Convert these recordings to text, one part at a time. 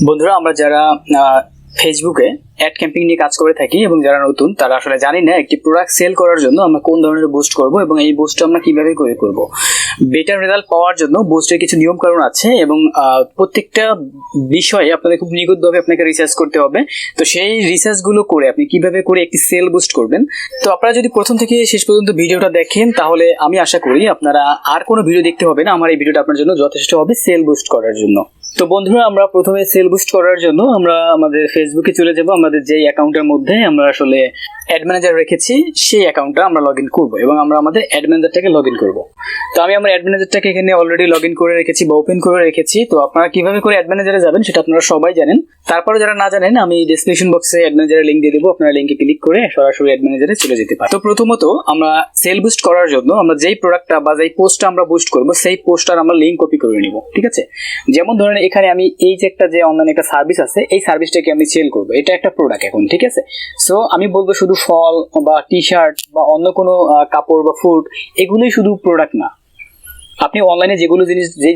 বন্ধুরা, আমরা যারা ফেসবুকে অ্যাড ক্যাম্পিং নিয়ে কাজ করে থাকি এবং যারা নতুন তারা আসলে জানি না একটি প্রোডাক্ট সেল করার জন্য আমরা কোন ধরনের বুস্ট করব এবং এই বুস্ট আমরা কিভাবে করব। বেটার রেজাল্ট পাওয়ার জন্য বুস্টের কিছু নিয়ম কানুন আছে এবং প্রত্যেকটা বিষয়ে আপনাদের খুব নিখুঁতভাবে আপনাকে রিসার্চ করতে হবে। তো সেই রিসার্চগুলো করে আপনি কিভাবে করে একটি সেল বুস্ট করবেন। তো আপনারা যদি প্রথম থেকে শেষ পর্যন্ত ভিডিওটা দেখেন তাহলে আমি আশা করি আপনারা আর কোনো ভিডিও দেখতে হবে না, আমার এই ভিডিওটা আপনার জন্য যথেষ্ট হবে সেল বুস্ট করার জন্য। তো বন্ধুরা, আমরা প্রথমে সেল বুস্ট করার জন্য আমরা আমাদের ফেসবুকে চলে যাব। আমাদের যে অ্যাকাউন্টের মধ্যে আমরা আসলে অ্যাড ম্যানেজার রেখেছি সেই অ্যাকাউন্টটা আমরা লগ ইন করবো এবং আমরা আমাদের অ্যাড ম্যানেজারটাকে লগ ইন করবো। তো আমি আমার অ্যাড ম্যানেজারটাকে এখানে অলরেডি লগ ইন করে রেখেছি বা ওপেন করে রেখেছি। তো আপনারা কিভাবে করে অ্যাড ম্যানেজারে যাবেন সেটা আপনারা সবাই জানেন। তারপরে যারা না জানেন আমি ডেসক্রিপশন বক্সে অ্যাড ম্যানেজারের লিঙ্ক দিয়ে দেবো, আপনারা লিঙ্কে ক্লিক করে সরাসরি অ্যাড ম্যানেজারে চলে যেতে পারেন। তো প্রথমত আমরা সেল বুস্ট করার জন্য আমরা যেই প্রোডাক্টটা বা যেই পোস্টটা আমরা বুস্ট করবো সেই পোস্টটার আমরা লিঙ্ক কপি করে নিব। ঠিক আছে, যেমন ধরেন এখানে আমি এই যে একটা যে অনলাইন একটা সার্ভিস আছে এই সার্ভিসটাকে আমি সেল করবো, এটা একটা প্রোডাক্ট এখন। ঠিক আছে, সো আমি বলবো শুধু ফল বা টি শার্ট বা অন্য কোনো কাপড় বা ফুড এগুলোই শুধু প্রোডাক্ট না। আপনি অনলাইনে যে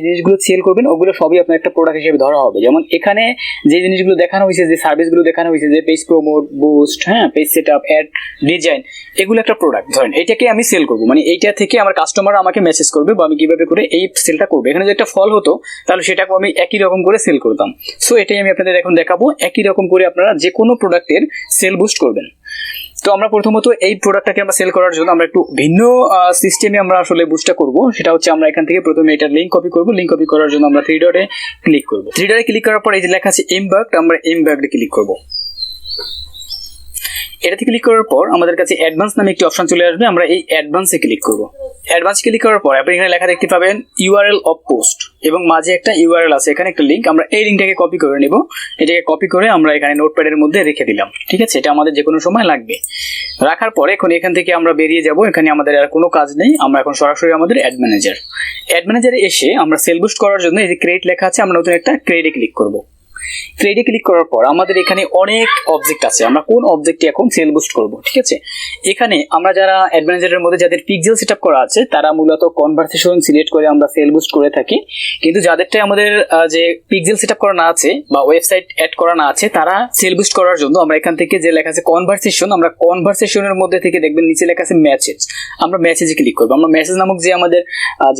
জিনিসগুলো সেল করবেন ওগুলো সবই আপনার একটা প্রোডাক্ট হিসেবে ধরা হবে। যেমন এখানে যে জিনিসগুলো দেখানো হয়েছে, যে সার্ভিসগুলো দেখানো হয়েছে, যে page promote, boost, page setup, ad, design, এগুলো একটা প্রোডাক্ট। ধরেন এটাকে আমি সেল করবো, মানে এইটা থেকে আমার কাস্টমার আমাকে মেসেজ করবে বা আমি কিভাবে করে এই সেলটা করবো। এখানে যদি একটা ফল হতো তাহলে সেটাকে আমি একই রকম করে সেল করতাম। সো এটাই আমি আপনাদের এখন দেখাবো, একই রকম করে আপনারা যে কোনো প্রোডাক্টের সেল বুস্ট করবেন। তো আমরা প্রথমত এই প্রোডাক্টটাকে আমরা সেল করার জন্য আমরা একটু ভিন্ন সিস্টেমে আমরা আসলে বুস্টটা করব। সেটা হচ্ছে আমরা এখান থেকে প্রথমে এটার লিঙ্ক কপি করব। লিঙ্ক কপি করার জন্য আমরা থ্রি ডটে ক্লিক করব। থ্রি ডটে ক্লিক করার পর এই যে লেখা আছে এমবার্কড, আমরা এমবার্কডে ক্লিক করব। এটাতে ক্লিক করার পর আমাদের কাছে অ্যাডভান্স নামে একটি অপশন চলে আসবে, আমরা এই অ্যাডভান্সে ক্লিক করব। অ্যাডভান্স ক্লিক করার পর আপনি এখানে লেখা দেখতে পাবেন ইউআরএল অফ পোস্ট এবং মাঝে একটা ইউআরএল আছে, এখানে একটা লিঙ্ক। আমরা এই লিঙ্কটাকে কপি করে নেব। এটাকে কপি করে আমরা এখানে নোটপ্যাডের মধ্যে রেখে দিলাম। ঠিক আছে, এটা আমাদের যে কোনো সময় লাগবে। রাখার পরে এখন এখান থেকে আমরা বেরিয়ে যাব, এখানে আমাদের আর কোনো কাজ নেই। আমরা এখন সরাসরি আমাদের অ্যাড ম্যানেজারে এসে আমরা সেল বুস্ট করার জন্য এই যে ক্রিয়েট লেখা আছে, আমরা নতুন একটা ক্রিয়েটে ক্লিক করব। ক্রিয়েটে ক্লিক করার পর আমাদের এখানে অনেক অবজেক্ট আছে, আমরা কোন অবজেক্টটি এখন সেল বুস্ট করব। ঠিক আছে, এখানে আমরা যারা অ্যাড ম্যানেজারের মধ্যে যাদের পিক্সেল সেটআপ করা আছে তারা মূলত কনভারসেশন সিলেক্ট করে আমরা সেল বুস্ট করে থাকি। কিন্তু যাদেরটা আমাদের যে পিক্সেল সেটআপ করা না আছে বা ওয়েবসাইট অ্যাড করা না আছে তারা সেল বুস্ট করার জন্য আমরা এখান থেকে যে লেখা আছে কনভারসেশন, আমরা কনভারসেশনের মধ্যে থেকে দেখবেন নিচে লেখা আছে মেসেজ, আমরা মেসেজে ক্লিক করব। আমরা মেসেজ নামক যে আমাদের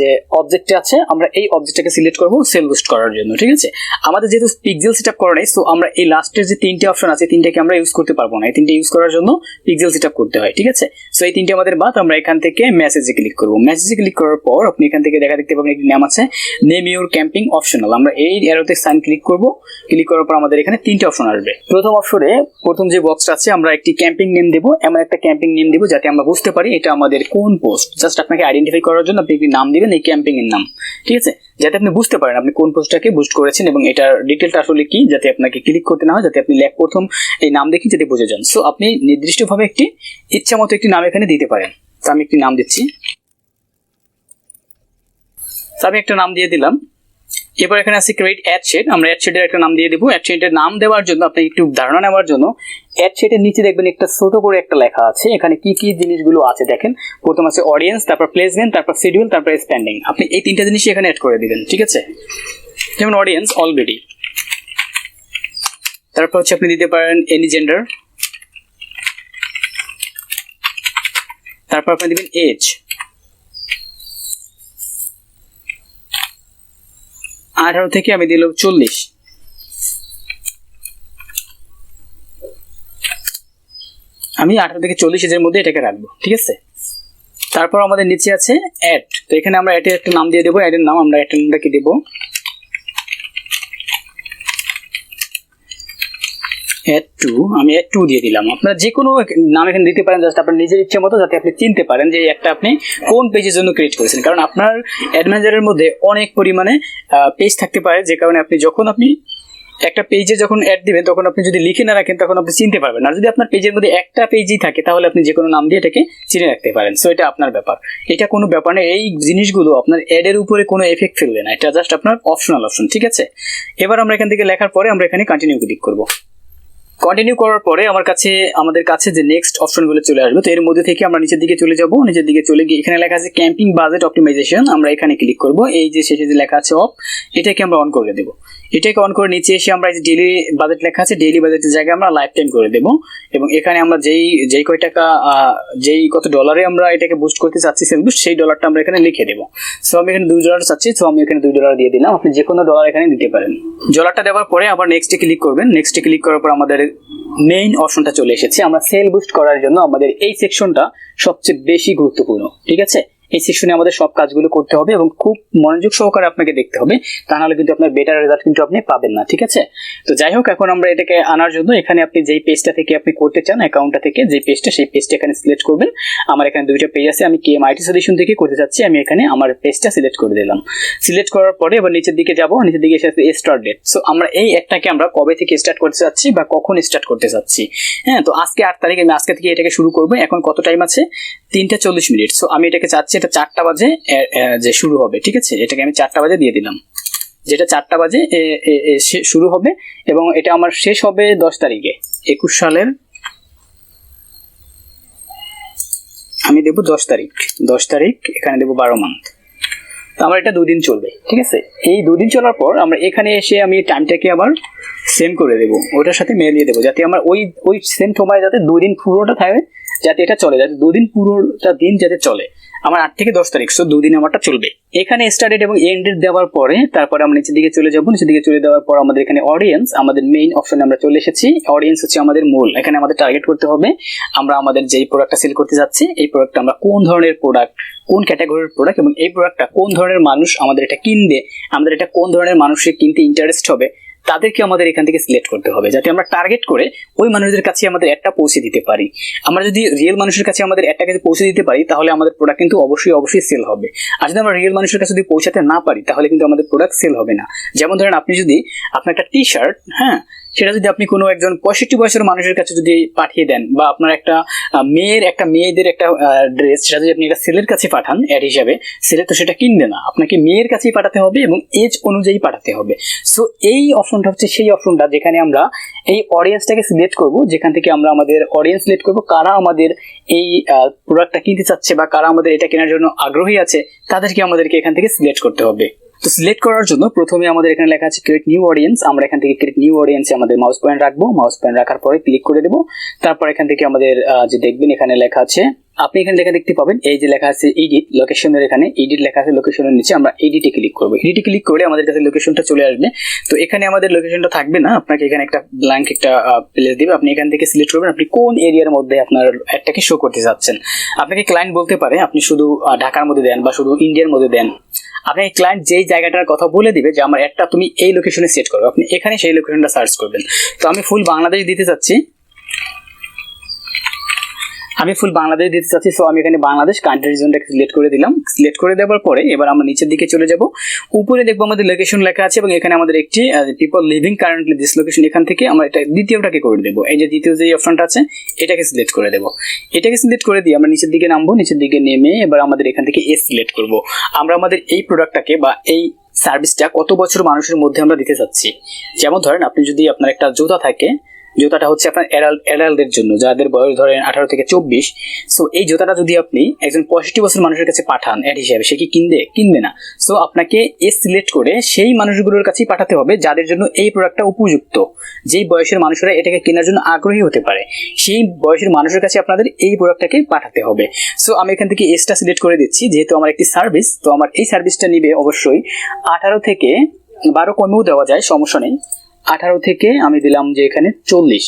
যে অবজেক্টটা আছে আমরা এই অবজেক্টটাকে সিলেক্ট করব সেল বুস্ট করার জন্য। ঠিক আছে, আমাদের যেহেতু পিক্সেল সেটআপ করা নেই সো আমরা এই লাস্টের যে তিনটে অপশন আছে তিনটাকে আমরা ইউজ করতে পারবো না। এই তিনটে ইউজ করার জন্য পিক্সেল সেটআপ করতে হয়। ঠিক আছে, সো এই তিনটে আমাদের বাদ। আমরা এখান থেকে মেসেজে ক্লিক করব। মেসেজে ক্লিক করার পর আপনি এখান থেকে দেখতে পাবেন একটি নাম আছে নেম ইউর ক্যাম্পিং অপশনাল, আমরা এই অ্যারোতে সাইন ক্লিক করব। ক্লিক করার পর আমাদের এখানে তিনটে অপশন আসবে। প্রথম অপশনে প্রথম যে বক্সটা আছে আমরা একটি ক্যাম্পিং নেম দেব, এমন একটা ক্যাম্পিং নেম দেব যাতে আমরা বুঝতে পারি এটা আমাদের কোন পোস্ট। জাস্ট আপনাকে আইডেন্টিফাই করার জন্য আপনি একটি নাম দিবেন, এই ক্যাম্পিং এর নাম। ঠিক আছে, যাতে আপনি বুঝতে পারেন আপনি কোন পোস্টটাকে বুস্ট করেছেন এবং এটার ডিটেলটা আসলে কি, যাতে আপনাকে ক্লিক করতে না হয়, যাতে আপনি প্রথম এই নাম দেখে যাতে বুঝে যান। সো আপনি নির্দিষ্টভাবে একটি ইচ্ছা মতো একটি নাম এখানে দিতে পারেন। তো আমি একটি নাম দিচ্ছি, আমি একটা নাম দিয়ে দিলাম। এবার এখানে আছে ক্রিয়েট অ্যাড শেড, আমরা অ্যাড শেডের একটা নাম দিয়ে দেবো। অ্যাড শেডের নাম দেওয়ার জন্য আপনি একটু ধারণা নেওয়ার জন্য অ্যাড শেডের নিচে দেখবেন একটা ছোট করে একটা লেখা আছে, এখানে কি কি জিনিসগুলো আছে দেখেন। প্রথম আছে অডিয়েন্স, তারপর প্লেসমেন্ট, তারপর শিডিউল, তারপর স্পেন্ডিং। আপনি এই তিনটা জিনিসই এখানে অ্যাড করে দিবেন। ঠিক আছে, যেমন অডিয়েন্স অলরেডি, তারপর হচ্ছে আপনি দিতে পারেন এনি জেন্ডার, তারপর আপনি দিবেন এজ, 18 থেকে আমি দিলাম 40, আমি 18 থেকে 40 এজের মধ্যে এটাকে রাখবো। ঠিক আছে, তারপর আমাদের নিচে আছে অ্যাড, তো এখানে আমরা অ্যাডের একটা নাম দিয়ে দেবো। অ্যাডের নাম আমরা অ্যাডের নামটাকে দেবো অ্যাড টু, আমি অ্যাড টু দিয়ে দিলাম। আপনারা যে কোনো নাম এখানে দিতে পারেন, জাস্ট আপনার নিজের ইচ্ছে মতো, যাতে আপনি চিনতে পারেন যে একটা আপনি কোন পেজের জন্য ক্রিয়েট করেছেন। কারণ আপনার অ্যাড ম্যানেজারের মধ্যে অনেক পরিমাণে পেজ থাকতে পারে, যে কারণে আপনি যখন আপনি একটা পেজে যখন অ্যাড দিবেন তখন আপনি যদি লিখে না রাখেন তখন আপনি চিনতে পারবেন। আর যদি আপনার পেজের মধ্যে একটা পেজই থাকে তাহলে আপনি যে কোনো নাম দিয়ে এটাকে চিনে রাখতে পারেন। সো এটা আপনার ব্যাপার, এটা কোনো ব্যাপার নেই। এই জিনিসগুলো আপনার অ্যাডের উপরে কোনো এফেক্ট ফেলবে না, এটা জাস্ট আপনার অপশনাল অপশন। ঠিক আছে, এবার আমরা এখান থেকে লেখার পরে আমরা এখানে কন্টিনিউ ক্লিক করব। কন্টিনিউ করার পরে আমাদের কাছে যে নেক্সট অপশনগুলো চলে আসবে, তো এর মধ্যে থেকে আমরা নিচের দিকে চলে যাব। নিচের দিকে চলে গিয়ে এখানে লেখা আছে ক্যাম্পিং বাজেট অপটিমাইজেশন, আমরা এখানে ক্লিক করব। এই যে শেষে যে লেখা আছে অফ, এটাকে আমরা অন করে দেবো। এটাকে অন করে নিচে এসে আমরা এই যে ডেইলি বাজেট লেখা আছে, ডেইলি বাজেটের জায়গায় আমরা লাইফ টাইম করে দেবো। এবং এখানে আমরা যেই কয় টাকা কত ডলারে আমরা এটাকে বুস্ট করতে চাচ্ছি সেল বুস্ট, সেই ডলারটা আমরা এখানে লিখে দেবো। সো আমি এখানে $2 চাচ্ছি, সো আমি এখানে $2 দিয়ে দিলাম। আপনি যে কোনো ডলার এখানে দিতে পারেন। ডলারটা দেওয়ার পরে আবার নেক্সটে ক্লিক করবেন। নেক্সটে ক্লিক করার পর আমাদের মেইন অপশনটা চলে এসেছে। আমরা সেল বুস্ট করার জন্য আমাদের এই সেকশনটা সবচেয়ে বেশি গুরুত্বপূর্ণ, ঠিক আছে। এই সেকশনে আমাদের সব কাজগুলো করতে হবে এবং খুব মনোযোগ সহকারে আপনাকে দেখতে হবে, তা নাহলে কিন্তু আপনার বেটার রেজাল্ট কিন্তু আপনি পাবেন না, ঠিক আছে। তো যাই হোক, এখন আমরা এটাকে আনার জন্য এখানে আপনি যেই পেজটা থেকে আপনি করতে চান, অ্যাকাউন্টটা থেকে যে পেজটা, সেই পেজটা এখানে সিলেক্ট করবেন। আমার এখানে দুইটা পেজ আছে, আমি কেএম আইটি সলিউশন থেকে করতে চাচ্ছি, আমি এখানে আমার পেজটা সিলেক্ট করে দিলাম। সিলেক্ট করার পরে এবার নিচের দিকে যাব, নিচের দিকে এসে স্টার্ট ডেট। সো আমরা এই একটাকে আমরা কবে থেকে স্টার্ট করতে চাচ্ছি বা কখন স্টার্ট করতে চাচ্ছি। হ্যাঁ, তো আজকে 8 তারিখ, আমি আজকে থেকে এটাকে শুরু করবো। এখন কত টাইম আছে? 3:40। সো আমি এটাকে চাচ্ছি এটা 4টা বাজে যে শুরু হবে, ঠিক আছে। এটাকে আমি 4টা বাজে দিয়ে দিলাম, যেটা 4টা বাজে শুরু হবে এবং এটা আমার শেষ হবে 10 তারিখে 21 সালের। আমি দেবো 10 তারিখ, 10 তারিখ এখানে দেবো 12 মান্থ। তো আমার এটা 2 দিন চলবে, ঠিক আছে। এই 2 দিন চলার পর আমরা এখানে এসে আমি টাইমটাকে আবার সেম করে দেবো, ওটার সাথে মিলিয়ে দেবো, যাতে আমার ওই সেম সময় যাতে 2 দিন পুরোটা থাকে, যাতে এটা চলে, যাতে 2 দিন পুরোটা দিন যাতে চলে। আমার 8 থেকে 10 তারিখ, সো 2 দিন আমারটা চলবে। এখানে স্টার্ট ডেট এবং এন্ড ডেট দেওয়ার পরে তারপরে আমরা নিচের দিকে চলে যাব। নিচের দিকে চলে দেওয়ার পর আমাদের এখানে অডিয়েন্স, আমাদের মেইন অপশনে আমরা চলে এসেছি। অডিয়েন্স হচ্ছে আমাদের মূল, এখানে আমাদের টার্গেট করতে হবে আমরা আমাদের যেই প্রোডাক্টটা সেল করতে যাচ্ছি, এই প্রোডাক্টটা আমরা কোন ধরনের প্রোডাক্ট, কোন ক্যাটাগরির প্রোডাক্ট এবং এই প্রোডাক্টটা কোন ধরনের মানুষ আমাদের এটা কিনবে, আমাদের এটা কোন ধরনের মানুষের কিনতে ইন্টারেস্ট হবে, তাদেরকে আমাদের এখান থেকে সিলেক্ট করতে হবে, যাতে আমরা টার্গেট করে ওই মানুষদের কাছে আমাদের একটা পৌঁছে দিতে পারি। আমরা যদি রিয়েল মানুষের কাছে আমাদের একটা কাছে পৌঁছে দিতে পারি, তাহলে আমাদের প্রোডাক্ট কিন্তু অবশ্যই সেল হবে। আর যদি আমরা রিয়েল মানুষের কাছে যদি পৌঁছাতে না পারি, তাহলে কিন্তু আমাদের প্রোডাক্ট সেল হবে না। যেমন ধরেন, আপনি যদি আপনার একটা টি শার্ট, হ্যাঁ, সেটা যদি আপনি কোনো একজন 65 বয়সের মানুষের কাছে যদি পাঠিয়ে দেন, বা আপনার একটা মেয়েদের একটা ড্রেস, সেটা যদি আপনি একটা ছেলের কাছে পাঠান অ্যাড হিসাবে, ছেলে তো সেটা কিনবে না, আপনাকে মেয়ের কাছেই পাঠাতে হবে এবং এজ অনুযায়ী পাঠাতে হবে। সো এই অপশনটা হচ্ছে সেই অপশনটা যেখানে আমরা এই অডিয়েন্সটাকে সিলেক্ট করব, যেখান থেকে আমরা আমাদের অডিয়েন্স সিলেক্ট করব, কারা আমাদের এই প্রোডাক্টটা কিনতে চাচ্ছে বা কারা আমাদের এটা কেনার জন্য আগ্রহী আছে, তাদেরকে আমাদেরকে এখান থেকে সিলেক্ট করতে হবে। তো সিলেক্ট করার জন্য প্রথমে আমাদের এখানে লেখা আছে ক্রিয়েট নিউ অডিয়েন্স। আমরা এখান থেকে ক্রিয়েট নিউ অডিয়েন্সে আমাদের মাউস পয়েন্ট রাখবো। মাউস পয়েন্ট রাখার পরে ক্লিক করে দেবো। তারপর এখান থেকে আমাদের যে দেখবেন এখানে লেখা আছে, আপনি এখানে লেখা দেখতে পাবেন, এই যে লেখা আছে এডিট লোকেশনের, এখানে এডিট লেখা আছে, লোকেশনের নিচে আমরা এডিটে ক্লিক করবো। এডিটে ক্লিক করে আমাদের কাছে লোকেশনটা চলে আসবে। তো এখানে আমাদের লোকেশনটা থাকবে না, আপনাকে এখানে একটা ব্ল্যাঙ্ক একটা প্লেস দিবে, আপনি এখান থেকে সিলেক্ট করবেন আপনি কোন এরিয়ার মধ্যে আপনার অ্যাডটাকে শো করতে চাচ্ছেন। আপনাকে ক্লায়েন্ট বলতে পারে আপনি শুধু ঢাকার মধ্যে দেন বা শুধু ইন্ডিয়ার মধ্যে দেন। আপনাকে ক্লায়েন্ট যেই জায়গাটার কথা বলে দিবে যে আমার একটা তুমি এই লোকেশনে সেট করবে, আপনি এখানে সেই লোকেশনটা সার্চ করবেন। তো আমি ফুল বাংলাদেশ দিতে চাচ্ছি, সো আমি এখানে বাংলাদেশ কান্ট্রি রিজনটাকে সিলেক্ট করে দিলাম। সিলেক্ট করে দেওয়ার পরে এবার আমরা নিচের দিকে চলে যাব। উপরে দেখবো আমাদের লোকেশন লেখা আছে এবং এখানে আমাদের একটি people living currently this location, এখান থেকে আমরা এটা দ্বিতীয়টাকে করে দেবো। এই যে দ্বিতীয় যে অপশনটা আছে, এটাকে সিলেক্ট করে দেবো। এটাকে সিলেক্ট করে দিয়ে আমরা নিচের দিকে নামবো। নিচের দিকে নেমে এবার আমাদের এখান থেকে এস সিলেক্ট করব। আমরা আমাদের এই প্রোডাক্টটাকে বা এই সার্ভিসটা কত বছর মানুষের মধ্যে আমরা দিতে চাচ্ছি। যেমন ধরেন, আপনি যদি আপনার একটা জুতা থাকে, জুতাটা হচ্ছে আপনার অ্যাডাল্টদের জন্য, যাদের বয়স ধরেন 18 থেকে 24। সো এই জুতাটা যদি আপনি একজন 65 বছর মানুষের কাছে পাঠান অ্যাড হিসেবে, সে কি কিনবে না। সো আপনাকে এস সিলেক্ট করে সেই মানুষগুলোর কাছেই পাঠাতে হবে যাদের জন্য এই প্রোডাক্টটা উপযুক্ত, যেই বয়সের মানুষেরা এটাকে কেনার জন্য আগ্রহী হতে পারে, সেই বয়সের মানুষের কাছে আপনাদের এই প্রোডাক্টটাকে পাঠাতে হবে। সো আমি এখান থেকে এসটা সিলেক্ট করে দিচ্ছি, যেহেতু আমার একটি সার্ভিস, তো আমার এই সার্ভিসটা নিবে অবশ্যই 18 থেকে 12, কমেও দেওয়া যায়, সমস্যা নেই। 18 থেকে আমি দিলাম যে এখানে 40।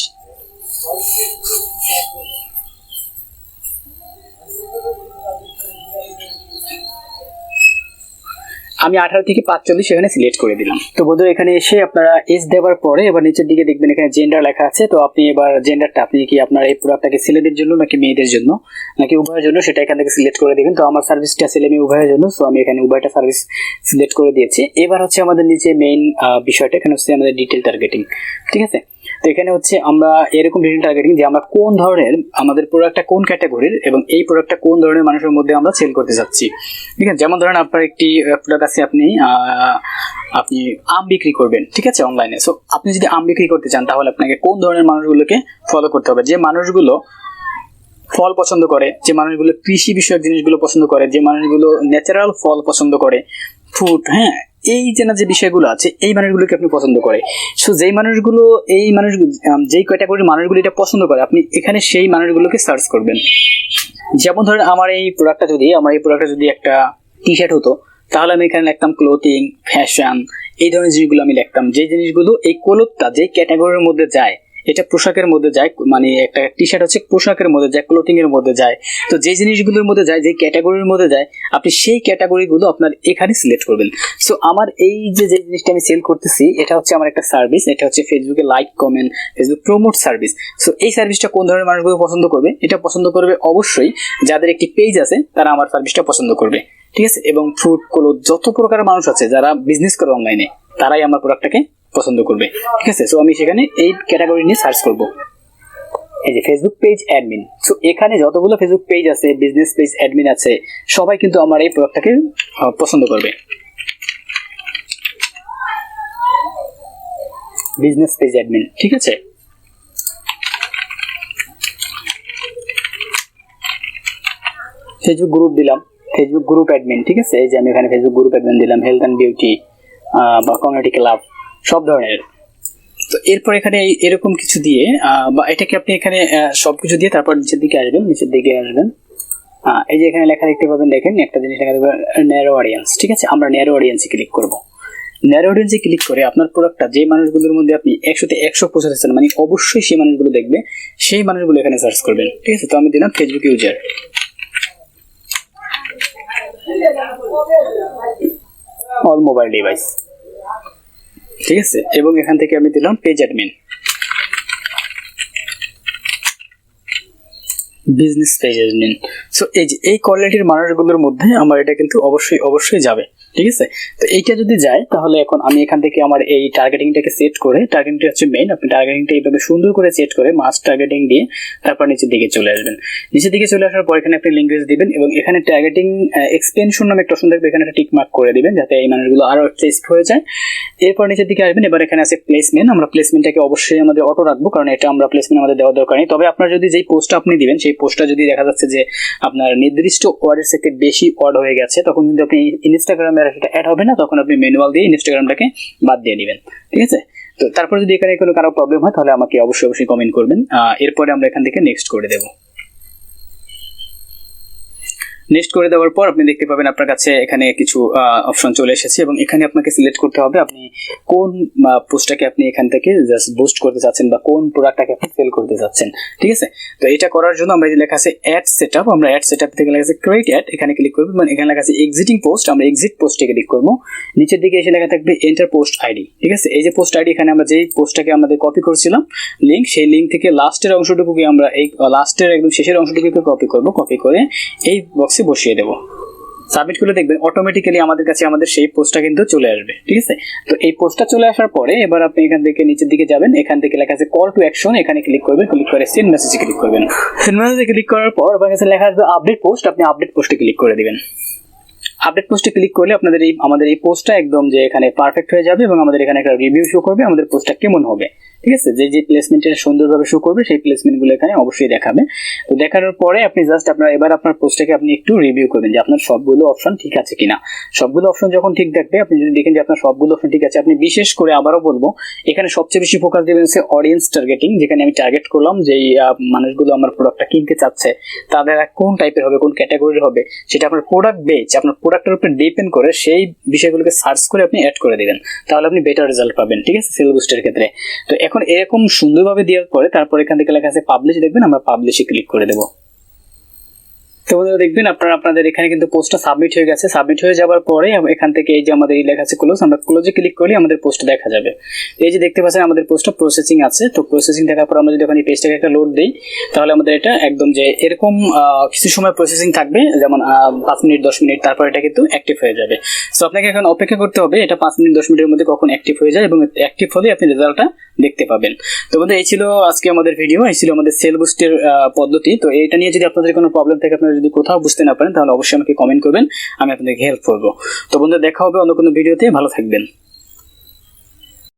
আমি 18 থেকে 45 এখানে সিলেক্ট করে দিলাম। তো বন্ধুরা, এখানে এসে আপনারা এস দেওয়ার পরে এবার নিচের দিকে দেখবেন এখানে জেন্ডার লেখা আছে। তো আপনি এবার জেন্ডারটা, আপনি কি আপনার এই প্রোডাক্টটাকে ছেলেদের জন্য নাকি মেয়েদের জন্য নাকি উভয়ের জন্য, সেটা এখান থেকে সিলেক্ট করে দেবেন। তো আমার সার্ভিসটা ছেলে মেয়ে উভয়ের জন্য, সো আমি এখানে উভয়টা সার্ভিস সিলেক্ট করে দিয়েছি। এবার হচ্ছে আমাদের নিচে মেইন বিষয়টা, এখানে হচ্ছে আমাদের ডিটেল টার্গেটিং, ঠিক আছে। তো এখানে হচ্ছে আমরা এরকম ডিটেইল টার্গেটিং যে আমরা কোন ধরনের আমাদের প্রোডাক্টটা কোন ক্যাটাগরির এবং এই প্রোডাক্টটা কোন ধরনের মানুষের মধ্যে আমরা সেল করতে চাচ্ছি। ঠিক আছে, যেমন ধরেন আপনার একটি প্রোডাক্ট আছে, আপনি আম বিক্রি করবেন, ঠিক আছে, অনলাইনে। সো আপনি যদি আম বিক্রি করতে চান তাহলে আপনাকে কোন ধরনের মানুষগুলোকে ফলো করতে হবে? যে মানুষগুলো ফল পছন্দ করে, যে মানুষগুলো কৃষি বিষয়ক জিনিসগুলো পছন্দ করে, যে মানুষগুলো ন্যাচারাল ফল পছন্দ করে, ফ্রুট, হ্যাঁ, এই যে বিষয়গুলো আছে এই মানুষগুলোকে আপনি পছন্দ করে। সো যেই মানুষগুলো যেই ক্যাটাগরির মানুষগুলো এটা পছন্দ করে, আপনি এখানে সেই মানুষগুলোকে সার্চ করবেন। যেমন ধরেন আমার এই প্রোডাক্টটা যদি একটা টি শার্ট হতো, তাহলে আমি এখানে লিখতাম ক্লোথিং, ফ্যাশন, এই ধরনের জিনিসগুলো আমি লিখতাম। যে জিনিসগুলো এই ক্লোথটা যেই ক্যাটাগরির মধ্যে যায়, এটা পোশাকের মধ্যে যায়, মানে একটা টি শার্ট হচ্ছে পোশাকের মধ্যে যায়, ক্লোথিং এর মধ্যে যায়। তো যে জিনিসগুলোর মধ্যে যায়, যে ক্যাটাগরির মধ্যে যায়, আপনি সেই ক্যাটাগরিগুলো আপনার এখানে সিলেক্ট করবেন। সো আমার এই যে জিনিসটা আমি সেল করতেছি, এটা হচ্ছে আমার একটা সার্ভিস, এটা হচ্ছে ফেসবুকে like, comment, Facebook promote service. So এই সার্ভিসটা কোন ধরনের মানুষগুলো পছন্দ করবে? এটা পছন্দ করবে অবশ্যই যাদের একটি পেজ আছে, তারা আমার সার্ভিসটা পছন্দ করবে, ঠিক আছে। এবং ফ্রুট, ক্লোথ, যত প্রকারের মানুষ আছে যারা বিজনেস করে অনলাইনে, তারাই আমার প্রোডাক্টটাকে পছন্দ করবে, ঠিক আছে। সো আমি সেখানে এই ক্যাটাগরি নিয়ে সার্চ করব। এই যে ফেসবুক পেজ অ্যাডমিন, সো এখানে যতগুলো ফেসবুক পেজ আছে, বিজনেস পেজ অ্যাডমিন আছে, সবাই কিন্তু আমার এই প্রোডাক্টটাকে পছন্দ করবে। বিজনেস পেজ অ্যাডমিন, ঠিক আছে। ফেসবুক গ্রুপ দিলাম, ফেসবুক গ্রুপ অ্যাডমিন, ঠিক আছে। এই যে আমি এখানে ফেসবুক গ্রুপ অ্যাডমিন দিলাম, হেলথ অ্যান্ড বিউটি বা কমিউনিটি ক্লাব, সব ধরনের। তো এরপর এখানে এরকম কিছু দিয়ে বা এটাকে আপনি এখানে সবকিছু দিয়ে তারপর নিচের দিকে আসবেন। এই যে এখানে লেখা দেখতে পাবেন, দেখেন একটা জিনিস লেখা দেখবেন, ন্যারো অডিয়েন্স, ঠিক আছে। আমরা ন্যারো অডিয়েন্সে ক্লিক করব। ন্যারো অডিয়েন্সে ক্লিক করে আপনার প্রোডাক্টটা যে মানুষগুলোর মধ্যে আপনি 100-তে 100 পৌঁছাতে চান, মানে অবশ্যই সেই মানুষগুলো দেখবে, সেই মানুষগুলো এখানে সার্চ করবেন, ঠিক আছে। তো আমি দিলাম Facebook user, all mobile device, ঠিক আছে। এবং এখান থেকে আমি দিলাম page admin, business page admin. So এই যে এই কোয়ালিটির মানুষগুলোর মধ্যে আমার এটা কিন্তু অবশ্যই যাবে, ঠিক আছে। তো এইটা যদি যায়, তাহলে এখন আমি এখান থেকে আমার এই টার্গেটিংটাকে সেট করে, টার্গেটিংটা হচ্ছে মেইন, আপনি টার্গেটিংটা এইভাবে সুন্দর করে সেট করে মাস টার্গেটিং দিয়ে তারপর নিচের দিকে চলে আসবেন। নিচের দিকে চলে আসার পর এখানে আপনি ল্যাঙ্গুয়েজ দিবেন এবং এখানে টার্গেটিং এক্সপেনশন নামে একটা অপশন থাকবে, এখানে একটা টিক মার্ক করে দিবেন যাতে এই মানুষগুলো আরো টেস্ট হয়ে যায়। এরপর নিচের দিকে আসবেন, এবার এখানে আছে প্লেসমেন্ট। আমরা প্লেসমেন্টটাকে অবশ্যই আমাদের অটো রাখবো, কারণ এটা আমরা প্লেসমেন্ট আমাদের দেওয়ার দরকার নেই। তবে আপনার যদি যেই পোস্টটা আপনি দিবেন, সেই পোস্টটা যদি দেখা যাচ্ছে যে আপনার নির্দিষ্ট ওয়ার্ডের থেকে বেশি ওয়ার্ড হয়ে গেছে, তখন কিন্তু আপনি ইনস্টাগ্রামে সেটা অ্যাড হবে না, তখন আপনি ম্যানুয়াল দিয়ে ইনস্টাগ্রামটাকে বাদ দিয়ে দিবেন, ঠিক আছে। তো তারপর যদি এখানে কোনো কারো প্রবলেম হয়, তাহলে আমাকে অবশ্যই কমেন্ট করবেন। এরপরে আমরা এখান থেকে নেক্সট করে দেবো। নেক্সট করে দেওয়ার পর আপনি দেখতে পাবেন আপনার কাছে এখানে কিছু অপশন চলে এসেছে এবং এখানে আপনাকে সিলেক্ট করতে হবে আপনি কোন পোস্টটাকে আপনি এখান থেকে জাস্ট বুস্ট করতে চাচ্ছেন বা কোন প্রোডাক্টটাকে আপনি সেল করতে চাচ্ছেন, ঠিক আছে। তো এটা করার জন্য আমরা যে লেখা আছে অ্যাড সেটআপ, আমরা অ্যাড সেটআপ থেকে লেখা আছে ক্রিয়েট অ্যাড, এখানে ক্লিক করব। মানে এখানে লেখা আছে এক্সিটিং পোস্ট, আমরা এক্সিট পোস্টে ক্লিক করব। নিচের দিকে এসে লেখা থাকবে এন্টার পোস্ট আইডি, ঠিক আছে। এই যে পোস্ট আইডি, এখানে আমরা যেই পোস্টটাকে আমাদের কপি করছিলাম লিংক, সেই লিংক থেকে লাস্টের অংশটুকুকে আমরা এই লাস্টের একদম শেষের অংশটুকুকে কপি করব, কপি করে এই বক্সে বসিয়ে দেব। সাবমিট করে দেখবেন অটোমেটিক্যালি আমাদের কাছে আমাদের সেই পোস্টটা কিন্তু চলে আসবে, ঠিক আছে। তো এই পোস্টটা চলে আসার পরে এবার আপনি এখান থেকে নিচের দিকে যাবেন, এখান থেকে লেখা আছে কল টু অ্যাকশন, এখানে ক্লিক করবেন, ক্লিক করে সেন্ড মেসেজে ক্লিক করবেন। সেন্ড মেসেজে ক্লিক করার পর আপনার কাছে লেখা আসবে আপডেট পোস্ট, আপনি আপডেট পোস্টে ক্লিক করে দিবেন। আপডেট পোস্টে ক্লিক করলে আপনাদের আমাদের এই পোস্টটা একদম যে এখানে পারফেক্ট হয়ে যাবে এবং আমাদের এখানে একটা রিভিউ শো করবে আমাদের পোস্টটা কেমন হবে, ঠিক আছে। যে প্লেসমেন্টের সুন্দরভাবে শো করবে সেই প্লেসমেন্টগুলো এখানে অবশ্যই দেখাবে। তো দেখানোর পরে আপনি জাস্ট এবার আপনার পোস্টটাকে আপনি একটু রিভিউ করবেন যে আপনার সবগুলো অপশন ঠিক আছে কিনা। সবগুলো অপশন যখন ঠিক থাকবে, আপনি যদি দেখেন যে আপনার সবগুলো অপশন ঠিক আছে, আপনি বিশেষ করে আবারও বলবো এখানে সবচেয়ে বেশি ফোকাস দেবেন হচ্ছে অডিয়েন্স টার্গেটিং, যেখানে আমি টার্গেট করলাম যেই মানুষগুলো আমার প্রোডাক্টটা কিনতে চাচ্ছে তাদের কোন টাইপের হবে, কোন ক্যাটাগরির হবে, সেটা আপনার প্রোডাক্ট বেচ, আপনার প্রোডাক্টের উপর ডিপেন্ড করে সেই বিষয়গুলোকে সার্চ করে আপনি অ্যাড করে দিবেন, তাহলে আপনি বেটার রেজাল্ট পাবেন, ঠিক আছে, সেল বুস্টের ক্ষেত্রে। তো এখন এরকম সুন্দরভাবে দেওয়ার পরে তারপর এখান থেকে লেখা আছে পাবলিশ, দেখবেন আমরা পাবলিশে ক্লিক করে দেবো। তো বন্ধুরা দেখবেন আপনাদের এখানে কিন্তু পোস্টটা সাবমিট হয়ে গেছে। সাবমিট হয়ে যাওয়ার পরে এখান থেকে এই যে আমাদের এই লেখা আছে ক্লোজ, আমরা ক্লোজে ক্লিক করলে আমাদের পোস্ট দেখা যাবে। এই যে দেখতে পাচ্ছেন আমাদের পোস্টটা প্রসেসিং আছে। তো প্রসেসিং দেখার পর আমরা যদি ওখানে পেজটাকে একটা লোড দিই তাহলে আমাদের এটা একদম যে এরকম কিছু সময় প্রসেসিং থাকবে, যেমন 5 মিনিট 10 মিনিট, তারপর এটা কিন্তু অ্যাক্টিভ হয়ে যাবে। সো আপনাকে এখন অপেক্ষা করতে হবে এটা 5 মিনিট 10 মিনিটের মধ্যে কখন অ্যাক্টিভ হয়ে যায়, এবং অ্যাক্টিভ হলে আপনি রেজাল্টটা দেখতে পাবেন। তো বন্ধু এই ছিল আজকে আমাদের ভিডিও, এই ছিল আমাদের সেল বুস্টের পদ্ধতি। তো এটা নিয়ে যদি আপনাদের কোনো প্রবলেম থাকে, আপনারা যদি কোথাও বুঝতে না পারেন, তাহলে অবশ্যই আমাকে কমেন্ট করবেন, আমি আপনাদেরকে হেল্প করবো। তো বন্ধু দেখা হবে অন্য কোনো ভিডিওতে, ভালো থাকবেন।